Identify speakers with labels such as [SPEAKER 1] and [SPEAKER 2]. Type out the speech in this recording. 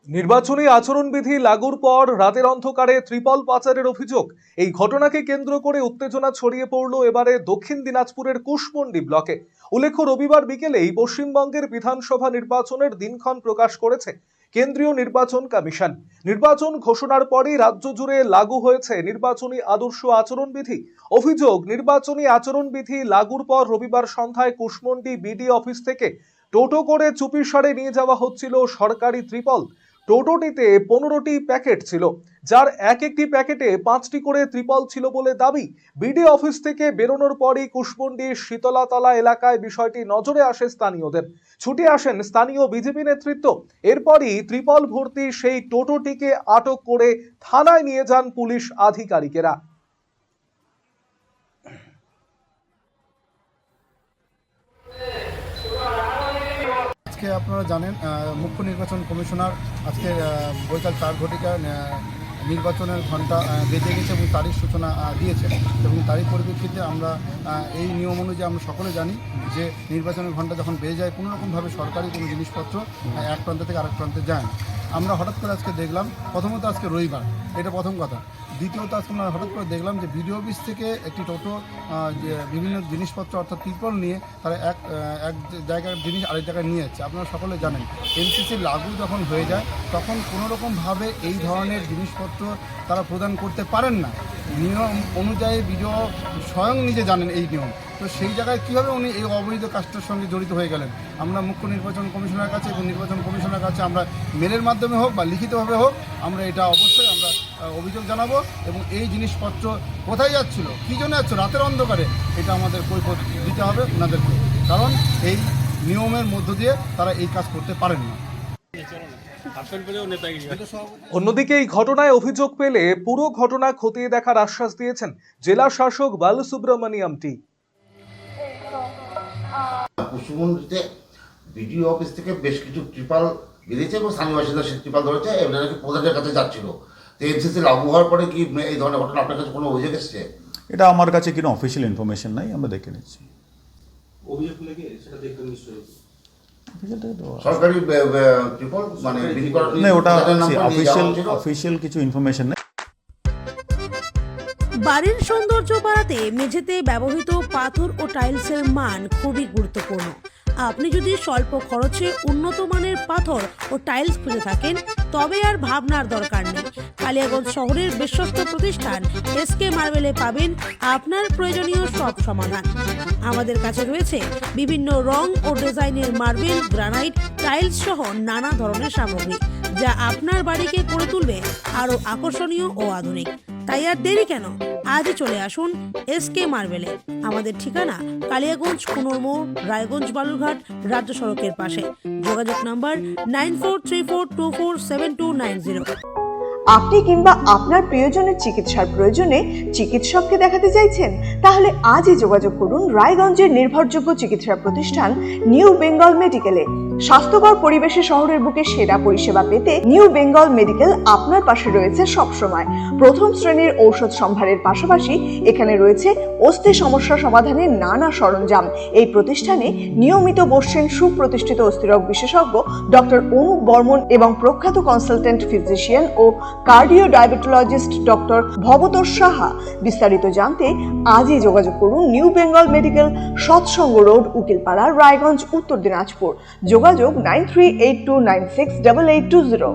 [SPEAKER 1] নির্বাচনী আচরণবিধি লাগুর পর রাতের অন্ধকারে ত্রিপল পাচারের অভিযোগ। এই ঘটনাকে কেন্দ্র করে উত্তেজনা ছড়িয়ে পড়ল এবারে দক্ষিণ দিনাজপুরের কুশমন্ডি ব্লকে। উল্লেখ্য, রবিবার বিকেলেই পশ্চিমবঙ্গের বিধানসভা নির্বাচনের দিনক্ষণ প্রকাশ করেছে কেন্দ্রীয় নির্বাচন কমিশন। নির্বাচন ঘোষণার পরই রাজ্য জুড়ে লাগু হয়েছে নির্বাচনী আদর্শ আচরণবিধি। অভিযোগ, নির্বাচনী আচরণবিধি লাগুর পর রবিবার সন্ধ্যায় কুশমন্ডি বিডি অফিস থেকে টোটো করে চুপিসারে নিয়ে যাওয়া হচ্ছিল সরকারি ত্রিপল। টোটোটিতে 15টি প্যাকেট ছিল, যার এক একটি প্যাকেটে 5টি করে ত্রিপল ছিল বলে দাবি। বিডি অফিস থেকে বেরোনোর পরই কুশমন্ডির শীতলাতলা এলাকায় বিষয়টি নজরে আসে স্থানীয়দের। ছুটে আসেন স্থানীয় বিজেপি নেতৃত্ব। এরপরই ত্রিপল ভর্তি সেই টোটোটিকে আটক করে থানায় নিয়ে যান পুলিশ আধিকারিকেরা।
[SPEAKER 2] আজকে আপনারা জানেন মুখ্য নির্বাচন কমিশনার আজকে বৈকাল 4 ঘটিকায় নির্বাচনের ঘণ্টা বেজে গেছে এবং তারিখ সূচনা দিয়েছে এবং তারই পরিপ্রেক্ষিতে আমরা এই নিয়ম অনুযায়ী আমরা সকলে জানি যে নির্বাচনের ঘণ্টা যখন বেজে যায় কোনোরকমভাবে সরকারি কোনো জিনিসপত্র এক প্রান্ত থেকে আরেক প্রান্তে যায় না। আমরা হঠাৎ করে আজকে দেখলাম, প্রথমত আজকে রবিবার, এটা প্রথম কথা। দ্বিতীয়ত আজকে আমরা হঠাৎ করে দেখলাম যে বিডিও অফিস থেকে একটি টোটো বিভিন্ন জিনিসপত্র অর্থাৎ ত্রিপল নিয়ে তারা এক জায়গার জিনিস আরেক জায়গায় নিয়ে যাচ্ছে। আপনারা সকলে জানেন এনসিসি লাগু যখন হয়ে যায় তখন কোনোরকমভাবে এই ধরনের জিনিসপত্র তারা প্রদান করতে পারেন না। নিয়ম অনুযায়ী বিডিও স্বয়ং নিজে জানেন এই নিয়ম, তো সেই জায়গায় কীভাবে উনি এই অবৈধ কাজটার সঙ্গে জড়িত হয়ে গেলেন। আমরা মুখ্য নির্বাচন কমিশনের কাছে এবং নির্বাচন কমিশনের কাছে আমরা মেলের মাধ্যমে হোক বা লিখিতভাবে হোক আমরা এটা অবশ্যই আমরা অভিযোগ জানাবো এবং এই জিনিসপত্র কোথায় যাচ্ছিল, কী জন্য যাচ্ছিল রাতের অন্ধকারে, এটা আমাদের কৈফিয়ত দিতে হবে ওনাদেরকে, কারণ এই নিয়মের মধ্য দিয়ে তারা এই কাজ করতে পারেন না।
[SPEAKER 1] অন্যদিকে এই ঘটনায় অভিযোগ পেলে পুরো ঘটনা খতিয়ে দেখার আশ্বাস দিয়েছেন জেলা শাসক বালসুব্রমণিয়াম টি।
[SPEAKER 3] কুশমন্ডিতে বিডিও অফিস থেকে বেশ কিছু ত্রিপাল বেরিয়েছে এবং স্থানীয় বাসিন্দা সেই ত্রিপাল ধরেছে এবং নাকি প্রধানের কাছে যাচ্ছিল। তো এনসিসি লাগু হওয়ার পরে কি এই ধরনের ঘটনা আপনার কাছে কোনো অভিযোগ এসেছে?
[SPEAKER 4] এটা আমার কাছে কোনো অফিসিয়াল ইনফরমেশন নাই, আমরা দেখে নিচ্ছি।
[SPEAKER 5] অভিযোগ নাকি সেটা দেখবেন নিশ্চয়ই।
[SPEAKER 3] সরকারি ত্রিপল মানে
[SPEAKER 4] না, ওটা অফিসিয়াল কিছু ইনফরমেশন নেই।
[SPEAKER 6] বাড়ির সৌন্দর্য বাড়াতে মেঝেতে ব্যবহৃত পাথর ও টাইলসের মান খুবই গুরুত্বপূর্ণ। আপনি যদি স্বল্প খরচে উন্নত মানের পাথর ও টাইলস খুঁজে থাকেন তবে আর ভাবনার দরকার নেই। কালিয়াগঞ্জ শহরের বিশ্বস্ত প্রতিষ্ঠান এসকে মার্বেলে পাবেন আপনার প্রয়োজনীয় সব সমাধান। আমাদের কাছে রয়েছে বিভিন্ন রং ও ডিজাইনের মার্বেল, গ্রানাইট, টাইলস সহ নানা ধরনের সামগ্রী, যা আপনার বাড়িকে করে তুলবে আরও আকর্ষণীয় ও আধুনিক। তাই আর দেরি কেন, আজই চলে আসুন এসকে মার্বেলে। আমাদের ঠিকানা কালিয়াগঞ্জ কুনোর মোড়, রায়গঞ্জ বালুরঘাট রাজ্য সড়কের পাশে। যোগাযোগ নাম্বার 9434247290।
[SPEAKER 7] আপনি কিংবা আপনার প্রিয়জনের চিকিৎসার প্রয়োজনে চিকিৎসককে দেখাতে চাইছেন? তাহলে আজই যোগাযোগ করুন রায়গঞ্জের নির্ভরযোগ্য চিকিৎসা প্রতিষ্ঠান নিউ বেঙ্গল মেডিকেলে। স্বাস্থ্যকর পরিবেশে শহরের বুকে সেরা পরিষেবা পেতে নিউ বেঙ্গল মেডিকেল আপনার পাশে রয়েছে সবসময়। প্রথম শ্রেণীর ঔষধ সম্ভারের পাশাপাশি এখানে রয়েছে অস্থি সমস্যা সমাধানের নানা সরঞ্জাম। এই প্রতিষ্ঠানে নিয়মিত বসছেন সুপ্রতিষ্ঠিত অস্থিরোগ বিশেষজ্ঞ ডক্টর অনুপ বর্মন এবং প্রখ্যাত কনসালটেন্ট ফিজিশিয়ান ও cardio diabetologist doctor Bhabatosh Saha. বিস্তারিত জানতে আজই যোগাযোগ করুন new Bengal medical, Satsang road, Ukilpara, Raiganj, Uttar Dinajpur. যোগাযোগ 9382968820।